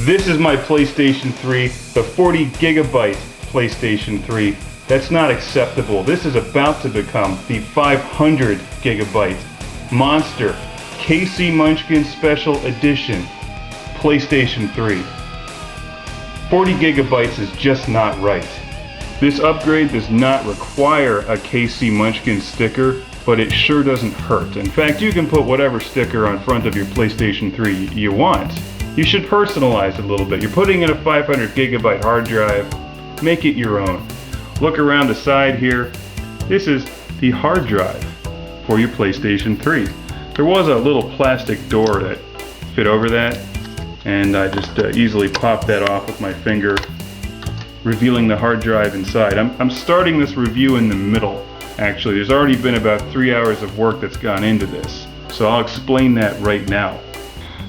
This is my PlayStation 3, the 40 gigabyte PlayStation 3. That's not acceptable. This is about to become the 500 gigabyte monster KC Munchkin Special Edition PlayStation 3. 40 gigabytes is just not right. This upgrade does not require a KC Munchkin sticker, but it sure doesn't hurt. In fact, you can put whatever sticker on front of your PlayStation 3 you want. You should personalize it a little bit. You're putting in a 500 gigabyte hard drive, make it your own. Look around the side here. This is the hard drive for your PlayStation 3. There was a little plastic door that fit over that, and I just easily popped that off with my finger, revealing the hard drive inside. I'm starting this review in the middle, actually. There's already been about 3 hours of work that's gone into this, so I'll explain that right now.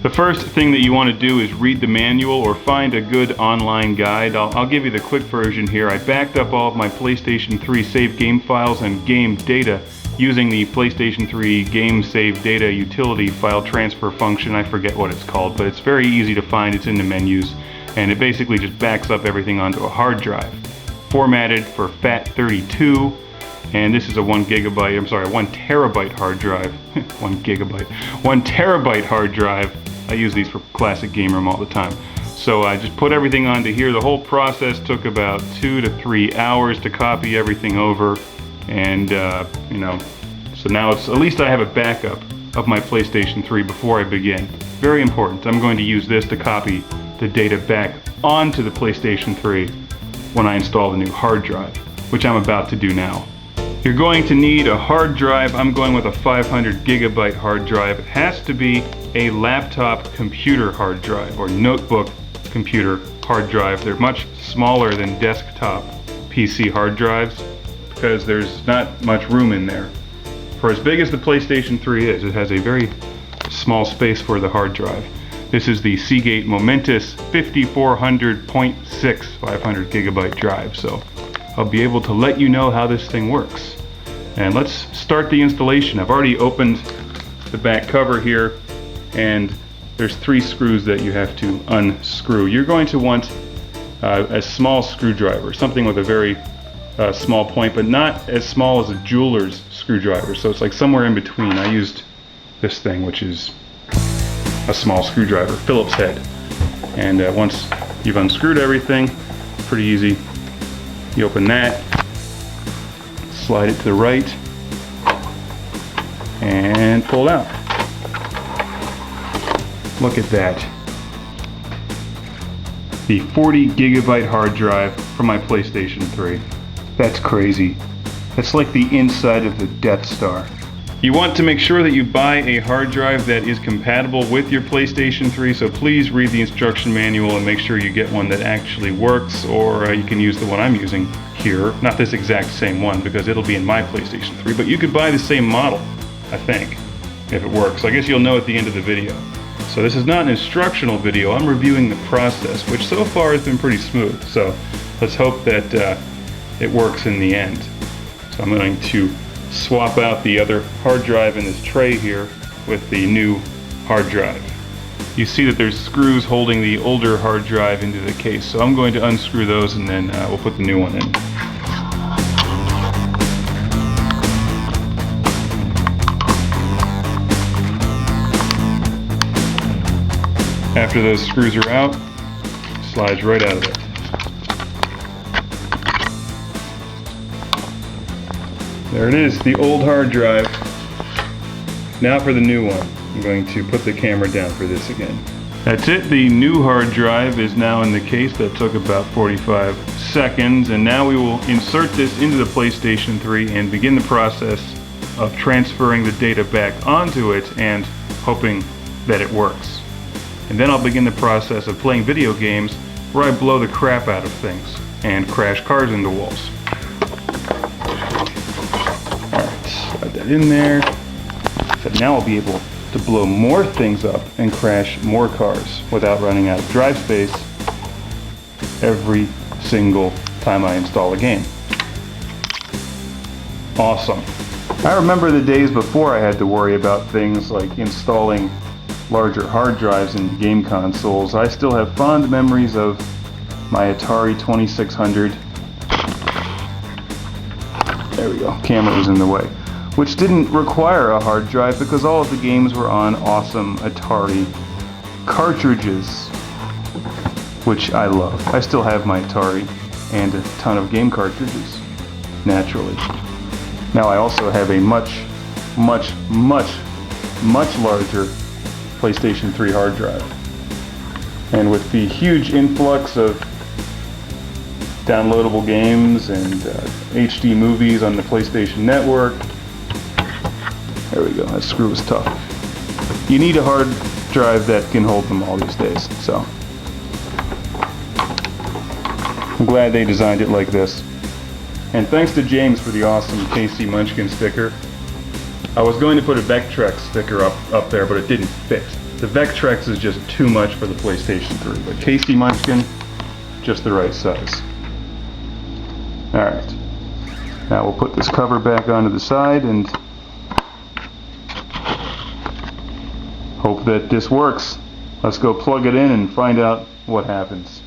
The first thing that you want to do is read the manual or find a good online guide. I'll give you the quick version here. I backed up all of my PlayStation 3 save game files and game data using the PlayStation 3 game save data utility file transfer function. I forget what it's called, but it's very easy to find. It's in the menus, and it basically just backs up everything onto a hard drive, formatted for FAT32. And this is a 1 terabyte hard drive. 1 terabyte hard drive. I use these for classic game room all the time. So I just put everything onto here. The whole process took about 2 to 3 hours to copy everything over. And, so now at least I have a backup of my PlayStation 3 before I begin. Very important. I'm going to use this to copy the data back onto the PlayStation 3 when I install the new hard drive, which I'm about to do now. You're going to need a hard drive. I'm going with a 500 gigabyte hard drive. It has to be a laptop computer hard drive or notebook computer hard drive. They're much smaller than desktop PC hard drives because there's not much room in there. For as big as the PlayStation 3 is, it has a very small space for the hard drive. This is the Seagate Momentous 5400.6 500 gigabyte drive, so I'll be able to let you know how this thing works. And let's start the installation. I've already opened the back cover here, and there's 3 screws that you have to unscrew. You're going to want a small screwdriver, something with a very small point, but not as small as a jeweler's screwdriver. So it's like somewhere in between. I used this thing, which is a small screwdriver, Phillips head. And once you've unscrewed everything, pretty easy. You open that, slide it to the right, and pull it out. Look at that. The 40 gigabyte hard drive for my PlayStation 3. That's crazy. That's like the inside of the Death Star. You want to make sure that you buy a hard drive that is compatible with your PlayStation 3, so please read the instruction manual and make sure you get one that actually works, or you can use the one I'm using here. Not this exact same one, because it'll be in my PlayStation 3, but you could buy the same model, I think, if it works. I guess you'll know at the end of the video. So this is not an instructional video, I'm reviewing the process, which so far has been pretty smooth, so let's hope that it works in the end. So I'm going to swap out the other hard drive in this tray here with the new hard drive. You see that there's screws holding the older hard drive into the case, so I'm going to unscrew those and then we'll put the new one in. After those screws are out, it slides right out of there. There it is, the old hard drive. Now for the new one. I'm going to put the camera down for this again. That's it, the new hard drive is now in the case. That took about 45 seconds, and now we will insert this into the PlayStation 3 and begin the process of transferring the data back onto it and hoping that it works. And then I'll begin the process of playing video games where I blow the crap out of things and crash cars into walls. Slide that in there. So now I'll be able to blow more things up and crash more cars without running out of drive space every single time I install a game. Awesome. I remember the days before I had to worry about things like installing larger hard drives in game consoles, I still have fond memories of my Atari 2600. There we go, camera was in the way. Which didn't require a hard drive because all of the games were on awesome Atari cartridges, which I love. I still have my Atari and a ton of game cartridges, naturally. Now I also have a much larger PlayStation 3 hard drive. And with the huge influx of downloadable games and HD movies on the PlayStation Network, there we go, that screw is tough. You need a hard drive that can hold them all these days, so I'm glad they designed it like this. And thanks to James for the awesome Casey Munchkin sticker. I was going to put a Vectrex sticker up there, but it didn't fit. The Vectrex is just too much for the PlayStation 3, but Casey Munchkin, just the right size. Alright, now we'll put this cover back onto the side and hope that this works. Let's go plug it in and find out what happens.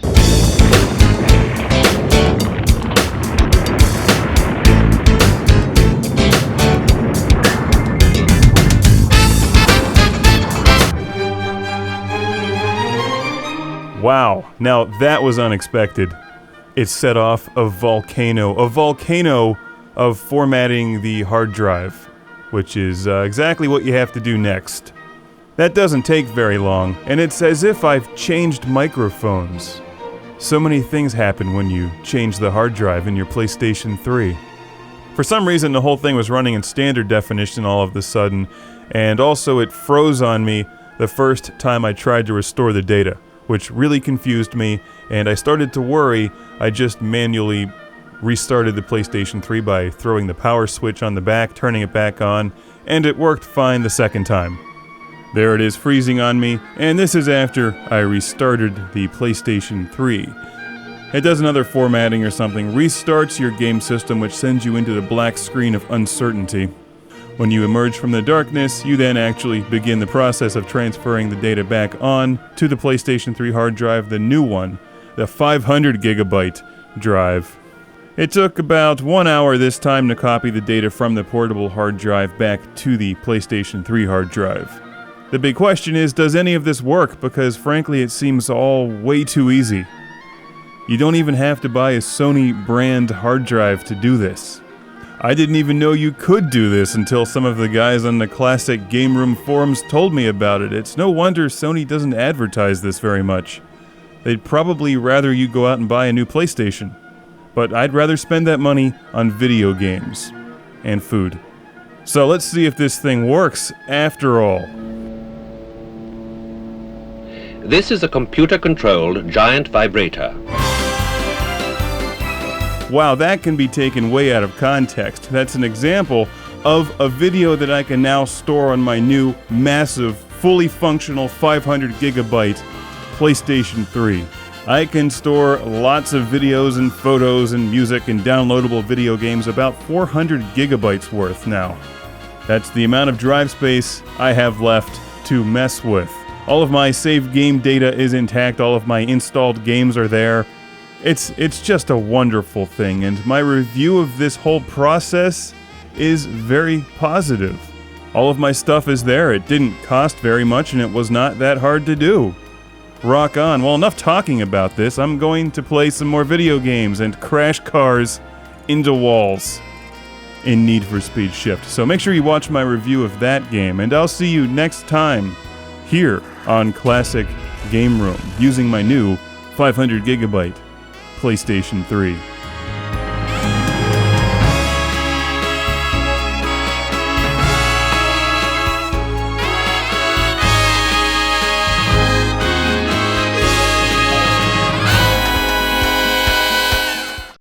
Wow, now that was unexpected. It set off a volcano of formatting the hard drive, which is exactly what you have to do next. That doesn't take very long, and it's as if I've changed microphones. So many things happen when you change the hard drive in your PlayStation 3. For some reason, the whole thing was running in standard definition all of a sudden, and also it froze on me the first time I tried to restore the data, which really confused me, and I started to worry. I just manually restarted the PlayStation 3 by throwing the power switch on the back, turning it back on, and it worked fine the second time. There it is freezing on me, and this is after I restarted the PlayStation 3. It does another formatting or something, restarts your game system, which sends you into the black screen of uncertainty. When you emerge from the darkness, you then actually begin the process of transferring the data back on to the PlayStation 3 hard drive, the new one, the 500 gigabyte drive. It took about 1 hour this time to copy the data from the portable hard drive back to the PlayStation 3 hard drive. The big question is, does any of this work? Because frankly, it seems all way too easy. You don't even have to buy a Sony brand hard drive to do this. I didn't even know you could do this until some of the guys on the Classic Game Room forums told me about it. It's no wonder Sony doesn't advertise this very much. They'd probably rather you go out and buy a new PlayStation. But I'd rather spend that money on video games and food. So let's see if this thing works after all. This is a computer-controlled giant vibrator. Wow, that can be taken way out of context. That's an example of a video that I can now store on my new, massive, fully functional 500 gigabyte PlayStation 3. I can store lots of videos and photos and music and downloadable video games, about 400 gigabytes worth now. That's the amount of drive space I have left to mess with. All of my saved game data is intact, all of my installed games are there. It's just a wonderful thing, and my review of this whole process is very positive. All of my stuff is there, it didn't cost very much, and it was not that hard to do. Rock on. Well, enough talking about this. I'm going to play some more video games and crash cars into walls in Need for Speed Shift. So make sure you watch my review of that game, and I'll see you next time here on Classic Game Room using my new 500 gigabyte PlayStation 3.